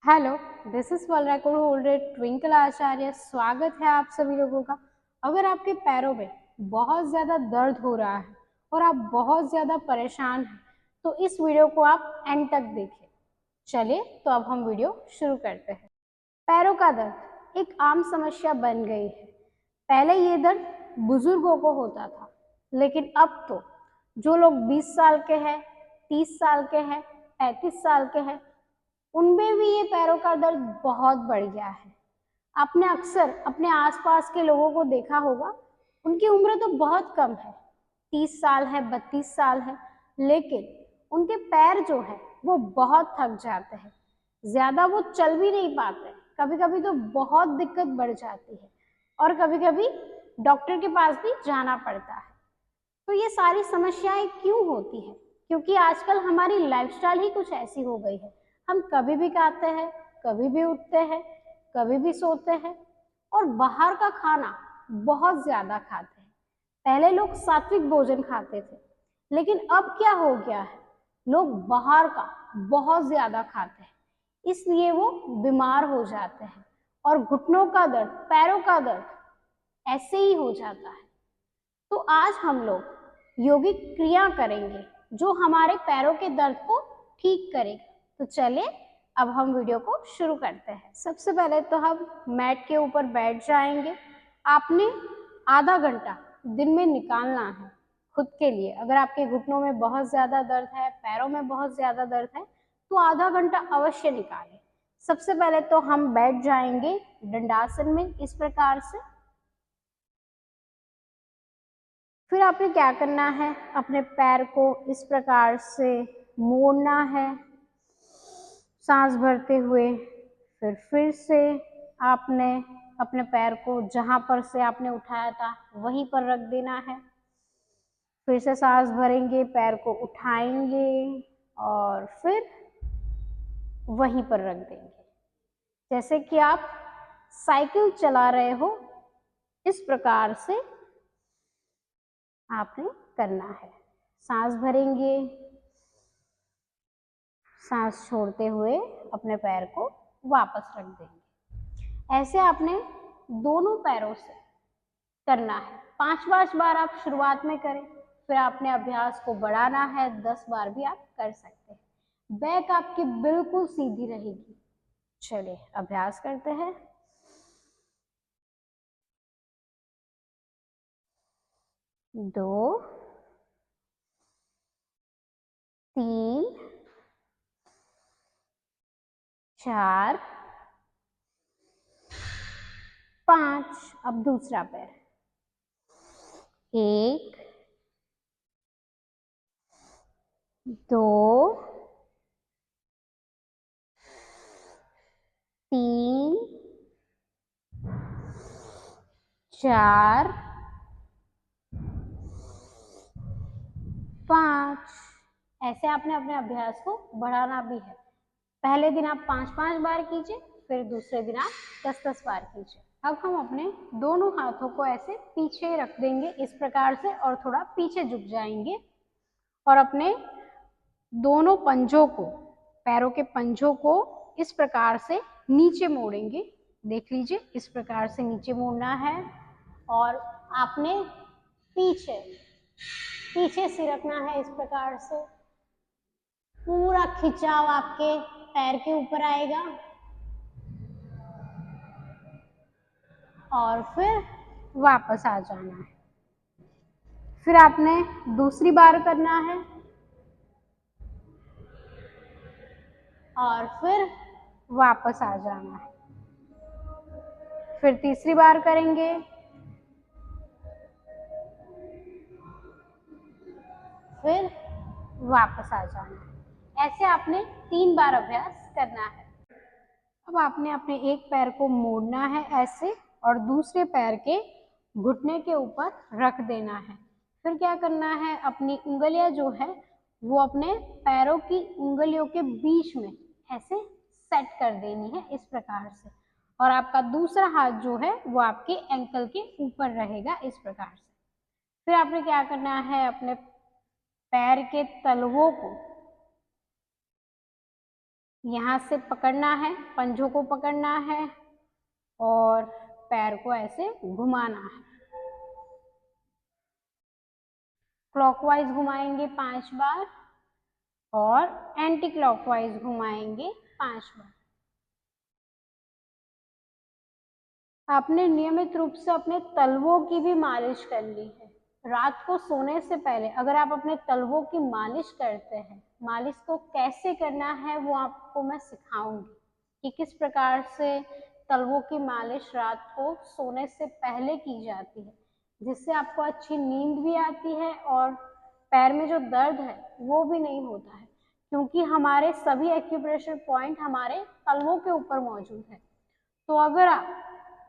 Hello, this is world record holder Twinkle Acharya. स्वागत है आप सभी लोगों का। अगर आपके पैरों में बहुत ज़्यादा दर्द हो रहा है और आप बहुत ज़्यादा परेशान हैं तो इस वीडियो को आप एंड तक देखें। चलिए तो अब हम वीडियो शुरू करते हैं। पैरों का दर्द एक आम समस्या बन गई है। पहले ये दर्द बुजुर्गों को होता था, लेकिन अब तो जो लोग 20 साल के हैं, 30 साल के हैं, 35 साल के हैं, उनमें भी ये पैरों का दर्द बहुत बढ़ गया है। आपने अक्सर अपने आसपास के लोगों को देखा होगा, उनकी उम्र तो बहुत कम है, 30 साल है, 32 साल है, लेकिन उनके पैर जो है वो बहुत थक जाते हैं। ज्यादा वो चल भी नहीं पाते, कभी कभी तो बहुत दिक्कत बढ़ जाती है और कभी कभी डॉक्टर के पास भी जाना पड़ता है। तो ये सारी समस्याएं क्यों होती है? क्योंकि आजकल हमारी लाइफस्टाइल ही कुछ ऐसी हो गई है। हम कभी भी खाते हैं, कभी भी उठते हैं, कभी भी सोते हैं और बाहर का खाना बहुत ज्यादा खाते हैं। पहले लोग सात्विक भोजन खाते थे, लेकिन अब क्या हो गया है, लोग बाहर का बहुत ज्यादा खाते हैं, इसलिए वो बीमार हो जाते हैं और घुटनों का दर्द, पैरों का दर्द ऐसे ही हो जाता है। तो आज हम लोग योगिक क्रिया करेंगे जो हमारे पैरों के दर्द को ठीक करेगा। तो चलिए अब हम वीडियो को शुरू करते हैं। सबसे पहले तो हम मैट के ऊपर बैठ जाएंगे। आपने आधा घंटा दिन में निकालना है खुद के लिए। अगर आपके घुटनों में बहुत ज्यादा दर्द है, पैरों में बहुत ज्यादा दर्द है, तो आधा घंटा अवश्य निकालें। सबसे पहले तो हम बैठ जाएंगे दंडासन में इस प्रकार से। फिर आपने क्या करना है, अपने पैर को इस प्रकार से मोड़ना है सांस भरते हुए। फिर से आपने अपने पैर को जहां पर से आपने उठाया था वहीं पर रख देना है। फिर से सांस भरेंगे, पैर को उठाएंगे और फिर वहीं पर रख देंगे, जैसे कि आप साइकिल चला रहे हो। इस प्रकार से आपने करना है। सांस भरेंगे, सांस छोड़ते हुए अपने पैर को वापस रख देंगे। ऐसे आपने दोनों पैरों से करना है। 5-5 बार आप शुरुआत में करें, फिर आपने अभ्यास को बढ़ाना है, 10 बार भी आप कर सकते हैं। बैक आपकी बिल्कुल सीधी रहेगी। चलिए अभ्यास करते हैं। 2, 3, 4, 5। अब दूसरा पैर। 1, 2, 3, 4, 5। ऐसे आपने अपने अभ्यास को बढ़ाना भी है। पहले दिन आप 5-5 बार कीजिए, फिर दूसरे दिन आप 10-10 बार कीजिए। अब हम अपने दोनों हाथों को ऐसे पीछे रख देंगे इस प्रकार से और थोड़ा पीछे झुक जाएंगे और अपने दोनों पंजों को, पैरों के पंजों को इस प्रकार से नीचे मोड़ेंगे। देख लीजिए, इस प्रकार से नीचे मोड़ना है और आपने पीछे पीछे सिरकना है इस प्रकार से। पूरा खिंचाव आपके पैर के ऊपर आएगा और फिर वापस आ जाना है। फिर आपने दूसरी बार करना है और फिर वापस आ जाना है। फिर तीसरी बार करेंगे, फिर वापस आ जाना है। ऐसे आपने 3 बार अभ्यास करना है। अब आपने अपने एक पैर को मोड़ना है ऐसे और दूसरे पैर के घुटने के ऊपर रख देना है। फिर क्या करना है, अपनी उंगलियां जो है वो अपने पैरों की उंगलियों के बीच में ऐसे सेट कर देनी है इस प्रकार से, और आपका दूसरा हाथ जो है वो आपके एंकल के ऊपर रहेगा इस प्रकार से। फिर आपने क्या करना है, अपने पैर के तलवों को यहाँ से पकड़ना है, पंजों को पकड़ना है और पैर को ऐसे घुमाना है। क्लॉकवाइज घुमाएंगे 5 बार और एंटी क्लॉकवाइज घुमाएंगे 5 बार। आपने नियमित रूप से अपने तलवों की भी मालिश करनी है। रात को सोने से पहले अगर आप अपने तलवों की मालिश करते हैं, मालिश को कैसे करना है वो आपको मैं सिखाऊंगी कि किस प्रकार से तलवों की मालिश रात को सोने से पहले की जाती है, जिससे आपको अच्छी नींद भी आती है और पैर में जो दर्द है वो भी नहीं होता है, क्योंकि हमारे सभी एक्यूप्रेशर पॉइंट हमारे तलवों के ऊपर मौजूद है। तो अगर आप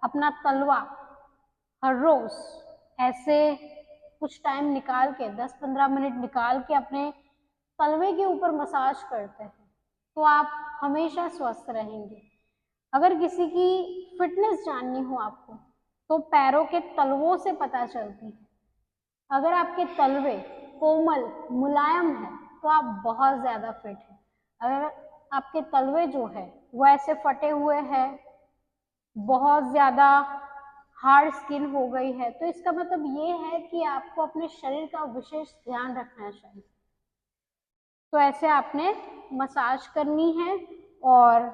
अपना तलवा हर रोज ऐसे कुछ टाइम निकाल के 10-15 मिनट निकाल के अपने तलवे के ऊपर मसाज करते हैं तो आप हमेशा स्वस्थ रहेंगे। अगर किसी की फिटनेस जाननी हो आपको तो पैरों के तलवों से पता चलती है। अगर आपके तलवे कोमल मुलायम है तो आप बहुत ज़्यादा फिट हैं। अगर आपके तलवे जो है वो ऐसे फटे हुए हैं, बहुत ज़्यादा हार्ड स्किन हो गई है, तो इसका मतलब ये है कि आपको अपने शरीर का विशेष ध्यान रखना चाहिए। तो ऐसे आपने मसाज करनी है और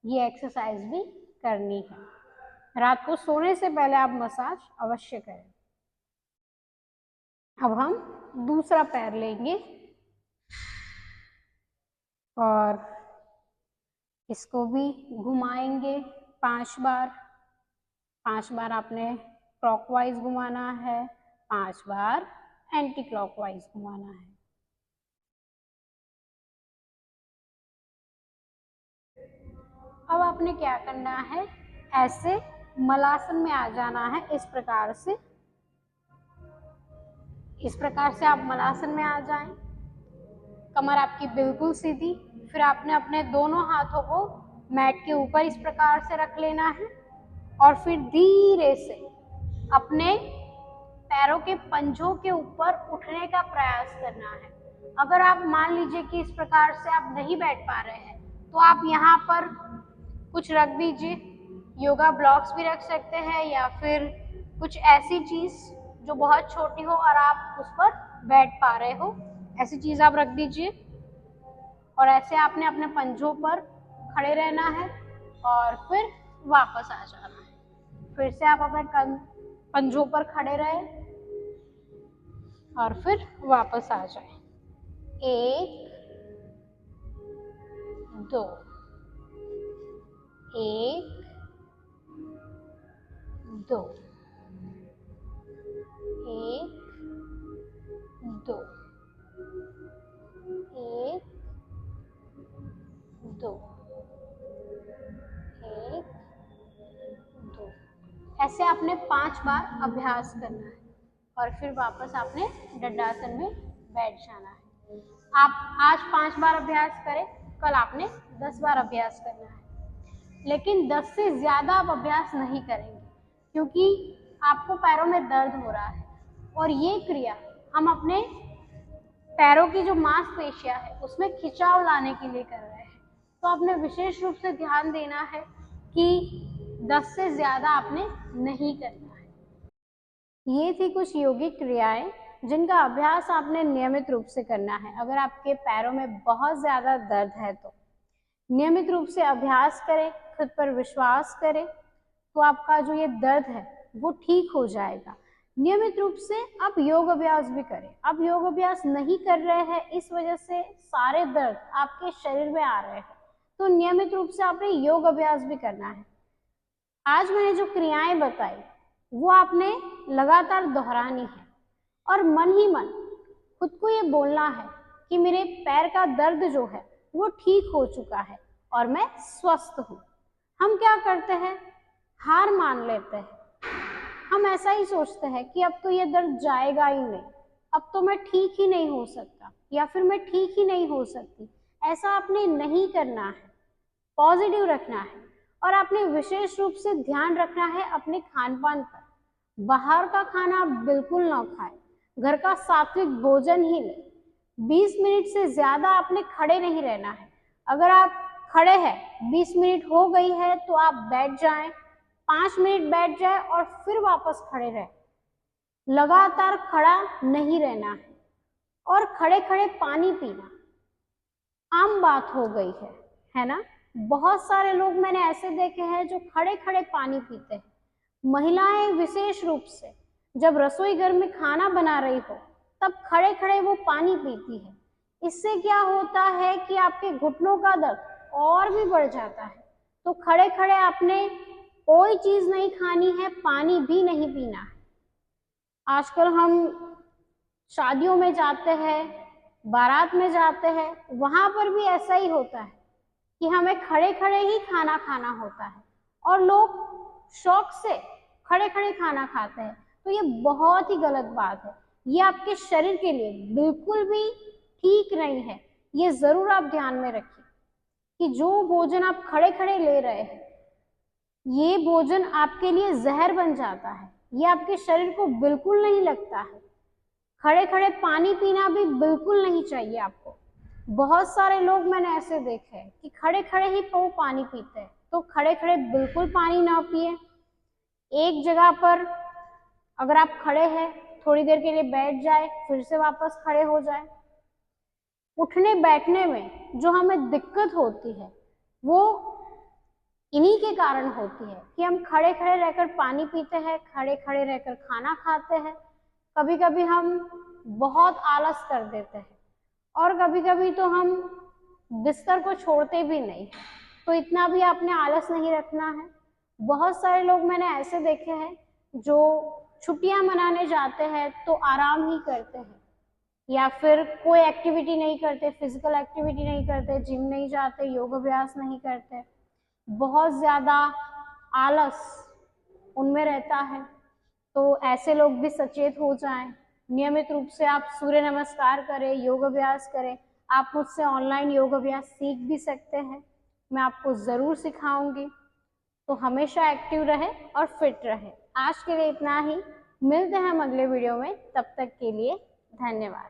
ये एक्सरसाइज भी करनी है। रात को सोने से पहले आप मसाज अवश्य करें। अब हम दूसरा पैर लेंगे और इसको भी घुमाएंगे 5 बार। 5 बार आपने क्लॉकवाइज घुमाना है, 5 बार एंटी क्लॉकवाइज घुमाना है। अब आपने क्या करना है, ऐसे मलासन में आ जाना है। इस प्रकार से आप मलासन में आ जाएं। कमर आपकी बिल्कुल सीधी। फिर आपने अपने दोनों हाथों को मैट के ऊपर इस प्रकार से रख लेना है और फिर धीरे से अपने पैरों के पंजों के ऊपर उठने का प्रयास करना है। अगर आप मान लीजिए कि इस प्रकार से आप नहीं बैठ पा रहे हैं तो आप यहाँ पर कुछ रख दीजिए। योगा ब्लॉक्स भी रख सकते हैं या फिर कुछ ऐसी चीज जो बहुत छोटी हो और आप उस पर बैठ पा रहे हो, ऐसी चीज आप रख दीजिए। और ऐसे आपने अपने पंजों पर खड़े रहना है और फिर वापस आ जाना है। फिर से आप अपने पंजों पर खड़े रहे और फिर वापस आ जाए। 1 2 1 2 1 2 1 2 1 2। ऐसे आपने 5 बार अभ्यास करना है और फिर वापस आपने दंडासन में बैठ जाना है। आप आज 5 बार अभ्यास करें, कल आपने 10 बार अभ्यास करना है, लेकिन 10 से ज़्यादा आप अभ्यास नहीं करेंगे क्योंकि आपको पैरों में दर्द हो रहा है और ये क्रिया हम अपने पैरों की जो मांसपेशियां है उसमें खिंचाव लाने के लिए कर रहे हैं। तो आपने विशेष रूप से ध्यान देना है कि 10 से ज़्यादा आपने नहीं करना है। ये थी कुछ योगिक क्रियाएं जिनका अभ्यास आपने नियमित रूप से करना है। अगर आपके पैरों में बहुत ज़्यादा दर्द है तो नियमित रूप से अभ्यास करें, खुद पर विश्वास करें, तो आपका जो ये दर्द है वो ठीक हो जाएगा। नियमित रूप से आप योग अभ्यास भी करें। आप योग अभ्यास नहीं कर रहे हैं इस वजह से सारे दर्द आपके शरीर में आ रहे हैं, तो नियमित रूप से आपने योग अभ्यास भी करना है। आज मैंने जो क्रियाएं बताई वो आपने लगातार दोहरानी है और मन ही मन खुद को ये बोलना है कि मेरे पैर का दर्द जो है वो ठीक हो चुका है और मैं स्वस्थ हूँ। हम क्या करते हैं, हार मान लेते हैं। हम ऐसा ही सोचते हैं कि अब तो ये दर्द जाएगा ही नहीं, अब तो मैं ठीक ही नहीं हो सकता या फिर मैं ठीक ही नहीं हो सकती। ऐसा आपने नहीं करना है, पॉजिटिव रखना है और आपने विशेष रूप से ध्यान रखना है अपने खान पान पर। बाहर का खाना आप बिल्कुल ना खाएं, घर का सात्विक भोजन ही लें। 20 मिनट से ज्यादा आपने खड़े नहीं रहना है। अगर आप खड़े हैं, 20 मिनट हो गई है तो आप बैठ जाएं, 5 मिनट बैठ जाएं और फिर वापस खड़े रहें। लगातार खड़ा नहीं रहना है। और खड़े खड़े पानी पीना आम बात हो गई है ना। बहुत सारे लोग मैंने ऐसे देखे हैं जो खड़े खड़े पानी पीते हैं। महिलाएं विशेष रूप से जब रसोई घर में खाना बना रही हो तब खड़े खड़े वो पानी पीती है। इससे क्या होता है कि आपके घुटनों का दर्द और भी बढ़ जाता है। तो खड़े खड़े आपने कोई चीज नहीं खानी है, पानी भी नहीं पीना है। आजकल हम शादियों में जाते हैं, बारात में जाते हैं, वहां पर भी ऐसा ही होता है कि हमें खड़े खड़े ही खाना खाना होता है और लोग शौक से खड़े खड़े खाना खाते हैं। तो ये बहुत ही गलत बात है। ये आपके शरीर के लिए बिल्कुल भी ठीक नहीं है। ये जरूर आप ध्यान में रखिए कि जो भोजन आप खड़े खड़े ले रहे हैं, ये भोजन आपके लिए जहर बन जाता है। ये आपके शरीर को बिल्कुल नहीं लगता है। खड़े खड़े पानी पीना भी बिल्कुल नहीं चाहिए आपको। बहुत सारे लोग मैंने ऐसे देखे हैं कि खड़े खड़े ही वो पानी पीते हैं। तो खड़े खड़े बिल्कुल पानी ना पिए। एक जगह पर अगर आप खड़े हैं, थोड़ी देर के लिए बैठ जाए, फिर से वापस खड़े हो जाए। उठने बैठने में जो हमें दिक्कत होती है वो इन्हीं के कारण होती है कि हम खड़े खड़े रहकर पानी पीते हैं, खड़े खड़े रहकर खाना खाते हैं। कभी कभी हम बहुत आलस कर देते हैं और कभी कभी तो हम बिस्तर को छोड़ते भी नहीं। तो इतना भी आपने आलस नहीं रखना है। बहुत सारे लोग मैंने ऐसे देखे हैं जो छुट्टियां मनाने जाते हैं तो आराम ही करते हैं या फिर कोई एक्टिविटी नहीं करते, फिजिकल एक्टिविटी नहीं करते, जिम नहीं जाते, योग अभ्यास नहीं करते। बहुत ज्यादा आलस उनमें रहता है। तो ऐसे लोग भी सचेत हो जाएं। नियमित रूप से आप सूर्य नमस्कार करें, योग अभ्यास करें। आप मुझसे ऑनलाइन योग अभ्यास सीख भी सकते हैं, मैं आपको ज़रूर सिखाऊंगी। तो हमेशा एक्टिव रहे और फिट रहे। आज के लिए इतना ही, मिलते हैं हम अगले वीडियो में। तब तक के लिए धन्यवाद।